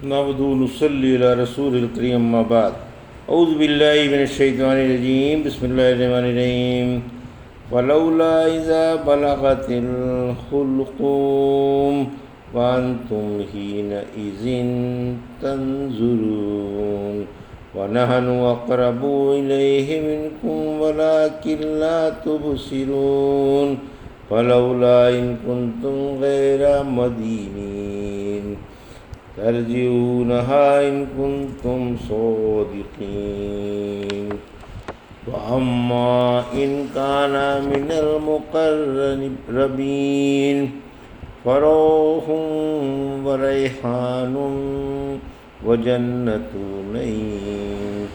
نحمدہ ونصلی علی رسول الکریم اما بعد اعوذ باللہ من الشیطان الرجیم بسم اللہ الرحمن الرحیم فلولا اذا بلغت الحلقوم وانتم حینئذ تنظرون ونحن اقرب الیہ منکم ولکن لا تبصرون فلولا ان کنتم غیر مدینین ترجعونها إن كنتم صادقين وأما إن كان من المقربين فروح وريحان وجنة نعيم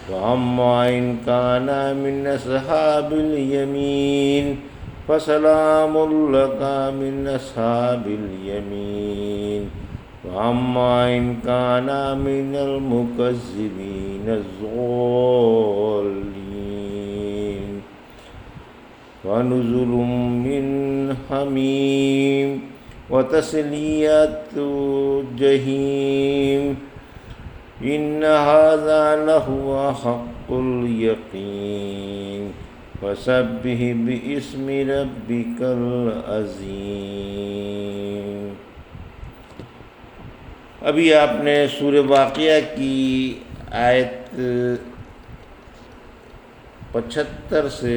وأما إن كان من أصحاب اليمين فسلام لك من أصحاب اليمين وَأَمَّا إِنْ كَانَ مِنَ الْمُكَذِّبِينَ الضَّالِّينَ وَنُزُلٌ مِّنْ حَمِيمٍ وَتَصْلِيَةُ جَحِيمٍ إِنَّ هَذَا لَهُوَ حَقُّ الْيَقِينِ فَسَبِّحْ بِاسْمِ رَبِّكَ الْعَظِيمِ۔ ابھی آپ نے سورہ واقعہ کی آیت 75 سے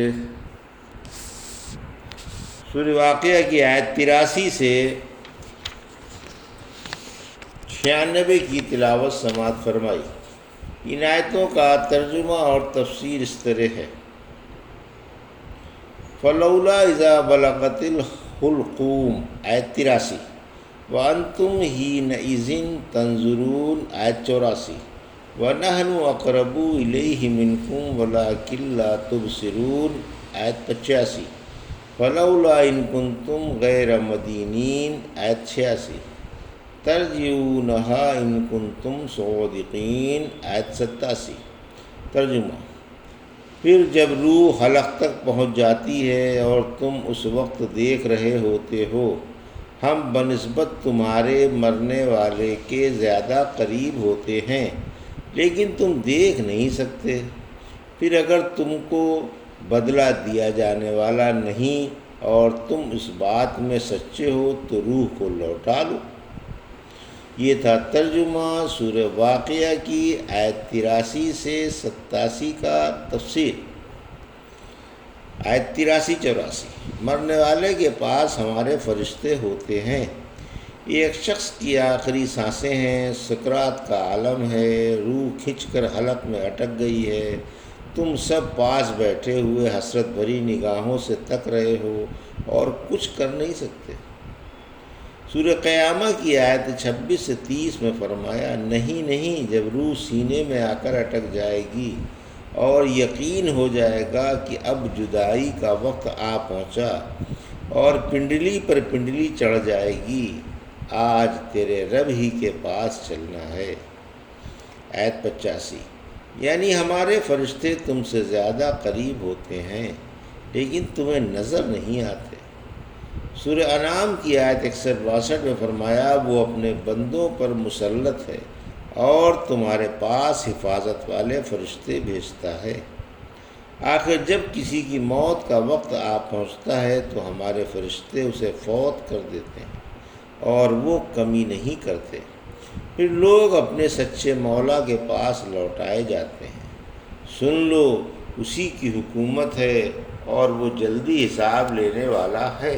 سورہ واقعہ کی آیت 83 سے 96 کی تلاوت سماعت فرمائی۔ ان آیتوں کا ترجمہ اور تفسیر اس طرح ہے: فلولا اذا بلغت الحلقوم آیت 83، وَأَنْتُمْ حِینَئِذٍ تَنظُرُونَ آیت 84، وَنَحْنُ أَقْرَبُ إِلَیْہِ مِنْکُمْ وَلَکِن لَا تُبْصِرُونَ آیت 85، فَلَوْلَا إِن كُنْتُمْ غَیْرَ مَدِینِینَ آیت 86، تَرْجِعُونَهَا إِن كُنْتُمْ صَادِقِینَ آیت 87۔ ترجمہ: پھر جب روح حلق تک پہنچ جاتی ہے اور تم اس وقت دیکھ رہے ہوتے ہو، ہم بنسبت تمہارے مرنے والے کے زیادہ قریب ہوتے ہیں لیکن تم دیکھ نہیں سکتے۔ پھر اگر تم کو بدلہ دیا جانے والا نہیں اور تم اس بات میں سچے ہو تو روح کو لوٹا لو۔ یہ تھا ترجمہ سورہ واقعہ کی آیت 83 سے 87 کا تفسیر۔ آیت 83-84، مرنے والے کے پاس ہمارے فرشتے ہوتے ہیں۔ ایک شخص کی آخری سانسیں ہیں، سکرات کا عالم ہے، روح کھنچ کر حلق میں اٹک گئی ہے، تم سب پاس بیٹھے ہوئے حسرت بھری نگاہوں سے تک رہے ہو اور کچھ کر نہیں سکتے۔ سورہ قیامہ کی آیت 26 سے 30 میں فرمایا، نہیں، جب روح سینے میں آ کر اٹک جائے گی اور یقین ہو جائے گا کہ اب جدائی کا وقت آ پہنچا اور پنڈلی پر پنڈلی چڑھ جائے گی، آج تیرے رب ہی کے پاس چلنا ہے۔ آیت 85، یعنی ہمارے فرشتے تم سے زیادہ قریب ہوتے ہیں لیکن تمہیں نظر نہیں آتے۔ سورہ انعام کی آیت 61-62 میں فرمایا، وہ اپنے بندوں پر مسلط ہے اور تمہارے پاس حفاظت والے فرشتے بھیجتا ہے۔ آخر جب کسی کی موت کا وقت آ پہنچتا ہے تو ہمارے فرشتے اسے فوت کر دیتے ہیں اور وہ کمی نہیں کرتے۔ پھر لوگ اپنے سچے مولا کے پاس لوٹائے جاتے ہیں۔ سن لو، اسی کی حکومت ہے اور وہ جلدی حساب لینے والا ہے۔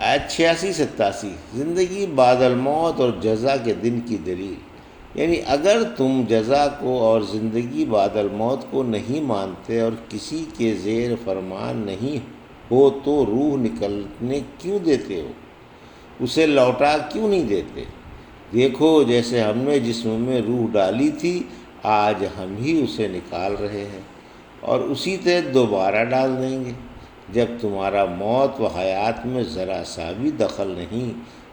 آیت 86-87، زندگی بعد الموت اور جزا کے دن کی دلیل، یعنی اگر تم جزا کو اور زندگی بعد الموت کو نہیں مانتے اور کسی کے زیر فرمان نہیں ہو تو روح نکلنے کیوں دیتے ہو؟ اسے لوٹا کیوں نہیں دیتے؟ دیکھو، جیسے ہم نے جسم میں روح ڈالی تھی، آج ہم ہی اسے نکال رہے ہیں اور اسی طرح دوبارہ ڈال دیں گے۔ جب تمہارا موت و حیات میں ذرا سا بھی دخل نہیں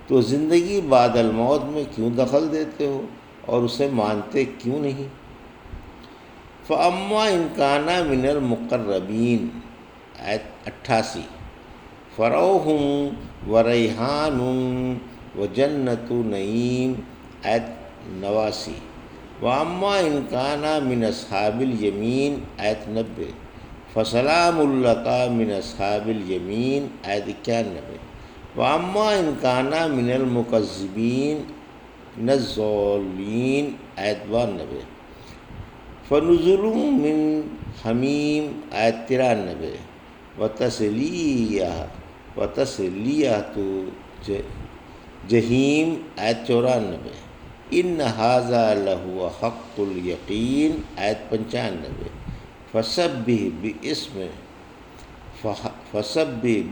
تو زندگی بعد الموت میں کیوں دخل دیتے ہو اور اسے مانتے کیوں نہیں؟ فَأَمَّا إِنْ كَانَ مِنَ الْمُقَرَّبِينَ آیت 88، فروح و ریحان و جنت نعیم آیت 89۔ واما ان کان من اصحاب الیمین آیت 90۔ فسلام لک من اصحاب الیمین آیت 91۔ واما ان کان من المکذبین من الضالین آیت 92۔ فنزل من حمیم آیت 93۔ وتسلیۃ جہیم آیت 94۔ ان ھذا لہو حق الیقین آیت 95۔ فسبح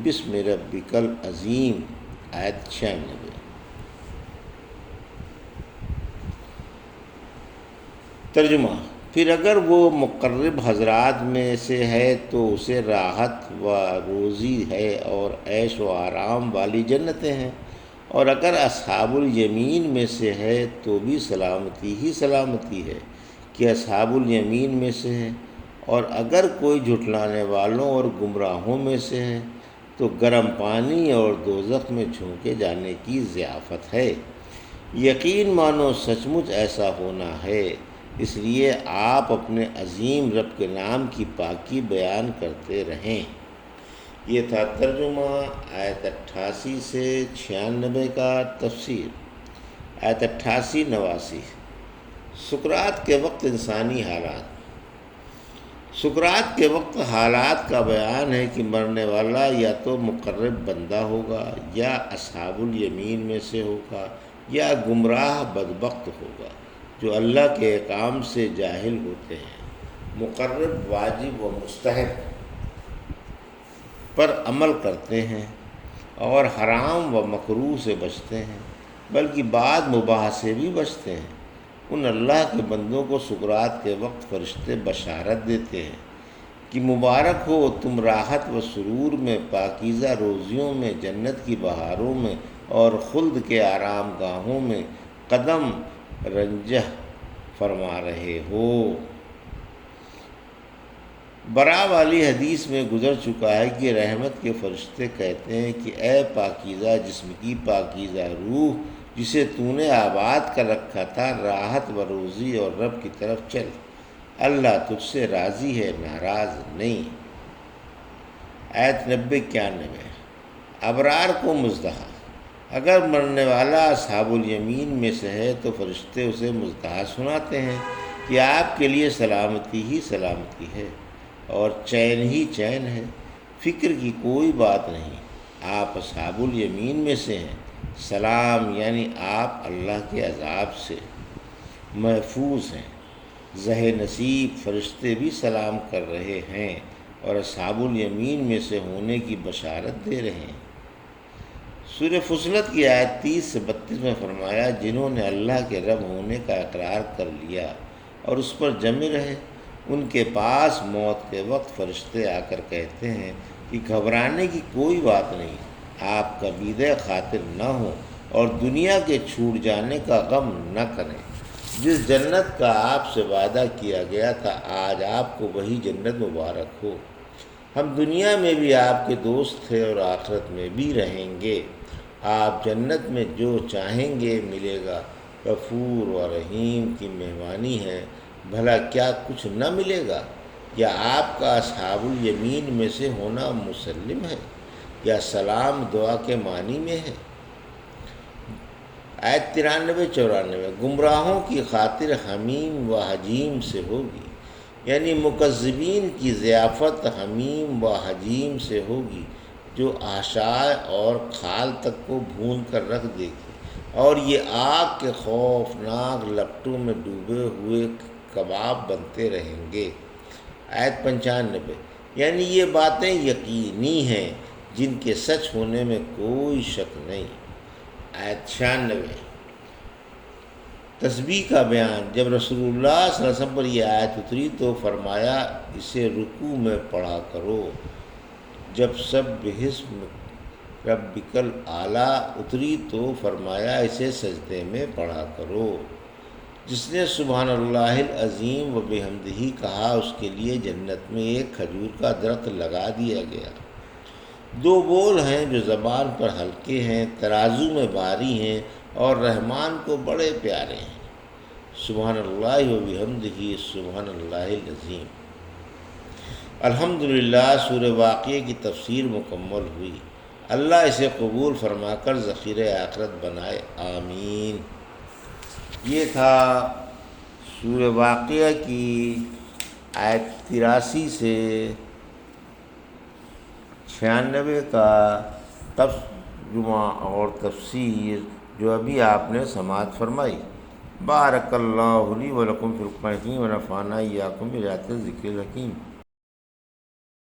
باسم ربک العظیم آیت 96۔ ترجمہ: پھر اگر وہ مقرب حضرات میں سے ہے تو اسے راحت و روزی ہے اور عیش و آرام والی جنتیں ہیں، اور اگر اصحاب الیمین میں سے ہے تو بھی سلامتی ہی سلامتی ہے کہ اصحاب الیمین میں سے ہے، اور اگر کوئی جھٹلانے والوں اور گمراہوں میں سے ہے تو گرم پانی اور دوزخ میں جھونکے جانے کی ضیافت ہے۔ یقین مانو سچ مچ ایسا ہونا ہے، اس لیے آپ اپنے عظیم رب کے نام کی پاکی بیان کرتے رہیں۔ یہ تھا ترجمہ آیت 88 سے 96 کا تفسیر۔ آیت 88 89۔ سکرات کے وقت انسانی حالات۔ سکرات کے وقت حالات کا بیان ہے کہ مرنے والا یا تو مقرب بندہ ہوگا، یا اصحاب الیمین میں سے ہوگا، یا گمراہ بدبخت ہوگا جو اللہ کے احکام سے جاہل ہوتے ہیں، مقرب واجب و مستحب پر عمل کرتے ہیں اور حرام و مکروہ سے بچتے ہیں، بلکہ بعض مباح سے بھی بچتے ہیں۔ ان اللہ کے بندوں کو سکرات کے وقت فرشتے بشارت دیتے ہیں کہ مبارک ہو تم راحت و سرور میں، پاکیزہ روزیوں میں، جنت کی بہاروں میں اور خلد کے آرام گاہوں میں قدم رنجہ فرما رہے ہو۔ برا والی حدیث میں گزر چکا ہے کہ رحمت کے فرشتے کہتے ہیں کہ اے پاکیزہ جسم کی پاکیزہ روح، جسے تو نے آباد کر رکھا تھا، راحت و روزی اور رب کی طرف چل، اللہ تجھ سے راضی ہے، ناراض نہیں۔ آیت 90 91۔ ابرار کو مزدحہ۔ اگر مرنے والا اصحاب الیمین میں سے ہے تو فرشتے اسے مزدحہ سناتے ہیں کہ آپ کے لیے سلامتی ہی سلامتی ہے اور چین ہی چین ہے، فکر کی کوئی بات نہیں، آپ اصحاب الیمین میں سے ہیں، سلام یعنی آپ اللہ کے عذاب سے محفوظ ہیں۔ زہ نصیب فرشتے بھی سلام کر رہے ہیں اور اصحاب الیمین میں سے ہونے کی بشارت دے رہے ہیں۔ سورہ فصلت کی آیت 30 سے 32 میں فرمایا، جنہوں نے اللہ کے رب ہونے کا اقرار کر لیا اور اس پر جمے رہے، ان کے پاس موت کے وقت فرشتے آ کر کہتے ہیں کہ گھبرانے کی کوئی بات نہیں، آپ کبیدہ خاطر نہ ہوں اور دنیا کے چھوٹ جانے کا غم نہ کریں۔ جس جنت کا آپ سے وعدہ کیا گیا تھا، آج آپ کو وہی جنت مبارک ہو۔ ہم دنیا میں بھی آپ کے دوست تھے اور آخرت میں بھی رہیں گے۔ آپ جنت میں جو چاہیں گے ملے گا، غفور و رحیم کی مہمانی ہے، بھلا کیا کچھ نہ ملے گا؟ یا آپ کا اصحاب الیمین میں سے ہونا مسلم ہے، یا سلام دعا کے معنی میں ہے؟ آیت 93 94۔ گمراہوں کی خاطر حمیم و حجیم سے ہوگی، یعنی مکذبین کی ضیافت حمیم و حجیم سے ہوگی، جو آشائے اور کھال تک کو بھون کر رکھ دے گی، اور یہ آگ کے خوفناک لپٹوں میں ڈوبے ہوئے کباب بنتے رہیں گے۔ آیت 95۔ یعنی یہ باتیں یقینی ہیں جن کے سچ ہونے میں کوئی شک نہیں۔ آیت 96۔ تسبیح کا بیان۔ جب رسول اللہ صلی اللہ علیہ وسلم پر یہ آیت اتری تو فرمایا اسے رکوع میں پڑھا کرو۔ جب سبح اسم ربک الاعلیٰ اتری تو فرمایا اسے سجدے میں پڑھا کرو۔ جس نے سبحان اللہ العظیم و بحمدہ کہا، اس کے لیے جنت میں ایک کھجور کا درخت لگا دیا گیا، دو بول ہیں جو زبان پر ہلکے ہیں، ترازو میں بھاری ہیں اور رحمان کو بڑے پیارے ہیں۔ سبحان اللہ و بحمدہ، سبحان اللہ العظیم۔ الحمدللہ، سورہ واقعہ کی تفسیر مکمل ہوئی۔ اللہ اسے قبول فرما کر ذخیرہ آخرت بنائے، آمین۔ یہ تھا سورہ واقعہ کی آیت 83 سے 96 کا ترجمہ اور تفسیر جو ابھی آپ نے سماعت فرمائی۔ بارک اللہ لی و لکم فی القرآن ونفعنا ایاکم بآیات الذکر الحکیم۔